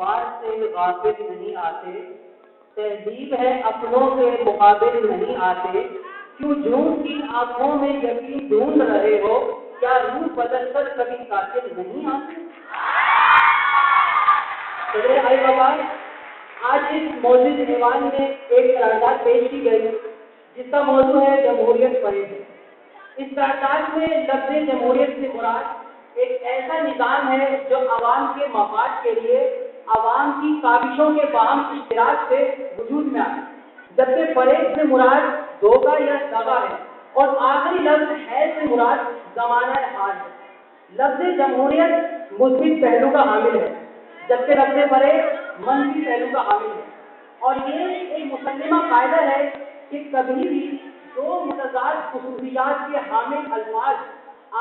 وار سے غافل نہیں آتے، تہذیب ہے اپنوں کے مقابل نہیں آتے، کیوں جھوٹ کی آنکھوں میں یقین ڈھونڈ رہے ہو، کیا روح بدل کر کبھی قاتل نہیں آتے۔ صدر آئین آج اس موجود ایوان میں ایک قرارداد پیش کی گئی جس کا موضوع ہے جمہوریت فریب ہے۔ اس قرارداد میں لفظ جمہوریت سے مراد ایک ایسا نظام ہے جو عوام کے مفاد کے لیے عوام کی کاوشوں کے باہم اشتراک سے وجود میں آئے، جبکہ فریب سے مراد دھوکہ یا دغا ہے، اور آخری لفظ ہے سے مراد زمانہ حال ہے۔ لفظ جمہوریت مثبت پہلو کا حامل ہے، جبکہ لفظ فریب منفی پہلو کا حامل ہے، اور یہ ایک مسلمہ قاعدہ ہے کہ کبھی بھی دو متضاد خصوصیات کے حامل الفاظ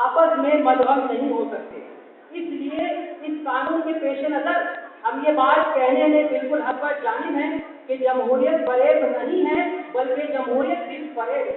آپس میں مدغم نہیں ہو سکتے۔ اس لیے اس قانون کے پیش نظر ہم یہ بات کہنے میں بالکل حق پر جانب ہیں کہ جمہوریت فریب نہیں ہے بلکہ جمہوریت صرف فریب ہے۔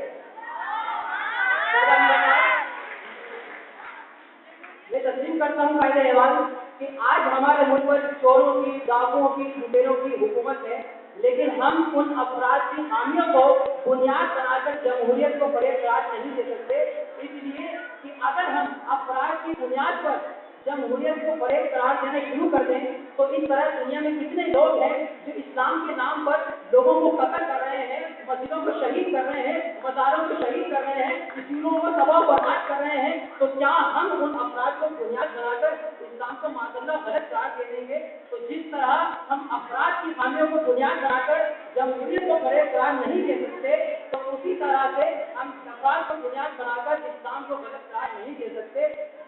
میں تسلیم کرتا ہوں قائد اعوان کہ آج ہمارے ملک پر چوروں کی، ڈاکوؤں کی، لٹیروں کی حکومت ہے، لیکن ہم ان افراد کی خامیوں کو بنیاد بنا کر جمہوریت کو فریب قرار نہیں دے سکتے، اس لیے کہ اگر ہم افراد کی بنیاد پر جمہوریت کو فریب قرار دینا شروع کر دیں تو اس طرح دنیا میں کتنے لوگ ہیں جو اسلام کے نام پر لوگوں کو قتل کر رہے ہیں، مسجدوں کو شہید کر رہے ہیں، مزاروں کو شہید کر رہے ہیں، اسکولوں کو تباہ و برباد کر رہے ہیں، تو کیا ہم ان افراد کو بنیاد بنا کر اسلام کو معذاللہ غلط قرار دے دیں گے؟ تو جس طرح ہم افراد کی خامیوں کو بنیاد بنا کر جمہوریت کو فریب قرار نہیں دے سکتے، تو اسی طرح سے ہم افراد کو بنیاد بنا کر اسلام کو غلط قرار نہیں دے سکتے۔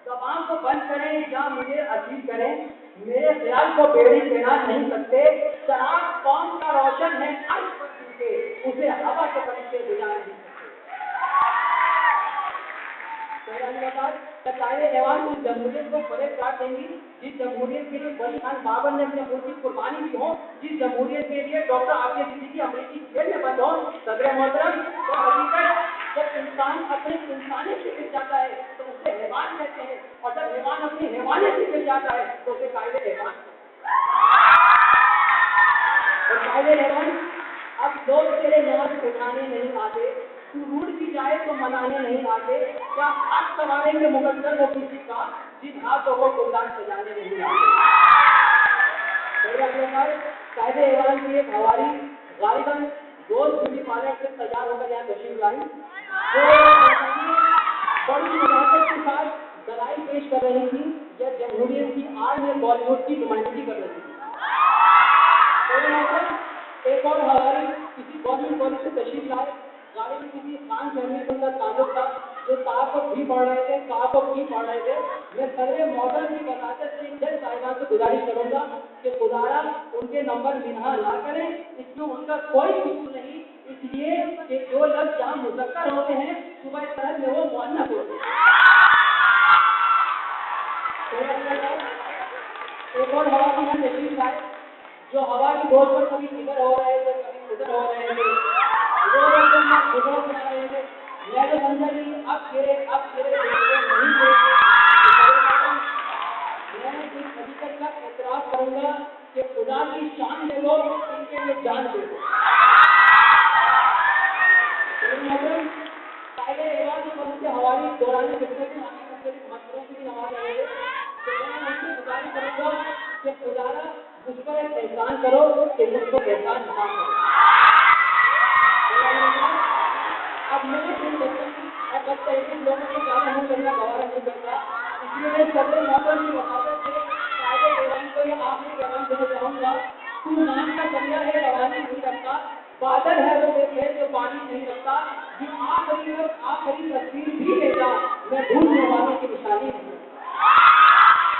زبان کو بند کریں یا مجھے عزیز کریں، میرے خیال کو بیڑی پہنا نہیں سکتے۔ چراغ قوم کا روشن ہے عرش پر کے، اسے ہوا کے فرشتے بجھا نہیں سکتے۔ ایوان اس جمہوریت کو فریب قرار دیں گی جس جمہوریت کے لیے ولی خان بابر نے اپنے خود کی قربانی دی ہو، جس جمہوریت کے لیے ڈاکٹر عافیہ صدیقی امریکی جیل میں بند ہو۔ صدر محترم، تو حقیقت جب انسان اپنی انسانیت سے گر جاتا ہے تو اسے حیوان کہتے ہیں، اور جب حیوان اپنی حیوانیت سے گر جاتا ہے تو اسے قائد حیوان۔ اور قائد حیوان، اب لوگ تیرے ناز اٹھانے نہیں آتے، تو روٹ بھی جائے تو منانے نہیں آتے، کیا ہاتھ سنواریں گے مقدر وہ کسی کا جن ہاتھوں کو گلدان سجانے نہیں آتے۔ قائد ایوان کی ایک حوالی غالباً دوست بیوٹی پارلر سے تیار ہو کر یہاں تشریف لائی، بڑی نزاکت کے ساتھ دلائل پیش کر رہی تھی یا جمہوریت کی آڑ میں بالی ووڈ کی نمائندگی کر رہی تھی۔ ایک اور حوالی کسی گورنمنٹ کالج سے تشریف لائے، غالباً کسی خان فیملی سے ان کا تعلق تھا، جو تعاقب بھی پڑھ رہے تھے، میں صدر محترم کی وساطت سے ان جج صاحبان سے گزارش کروں گا کہ خدارا ان کے نمبر منہا نہ کریں، اس میں ان کا کوئی قصور نہیں، اس لیے کہ جو لفظ جہاں مذکر ہوتے ہیں صبح طرح میں وہ مؤنث ہوتے ہیں۔ ایک اور ہوا کی یہاں تشریف لائے، جو ہوا کی بوجھ پر کبھی ادھر ہو رہے تھے کبھی ادھر ہو رہے تھے، میں تو سمجھا نہیں اب گرے نہیں تھے۔ میں اس حقیقت کا اعتراف کروں گا کہ خدا کی شان دے دو، ان کے لیے جان دے دو۔ قائد ایوان کی وجہ سے ہماری دوران خدمت میں آنے مختلف مسئلوں کی بھی نماز آئے گے، تو میں ان سے گزارش کروں گا کہ خدارا مجھ پر ایک احسان کرو کہ مجھ کو احسان نہ کرو۔ اب میں ان بچوں کی اور بچہ ایسے لوگوں کو زیادہ منہ کرنا گوارا نہیں کرتا، اس لیے میں صدر محترم کی وساطت سے قائد ایوان کو یہ آخری پیغام دینا چاہوں گا، تو نام کا دریا ہے روانی نہیں رکھتا، بادل ہے وہ دیکھے جو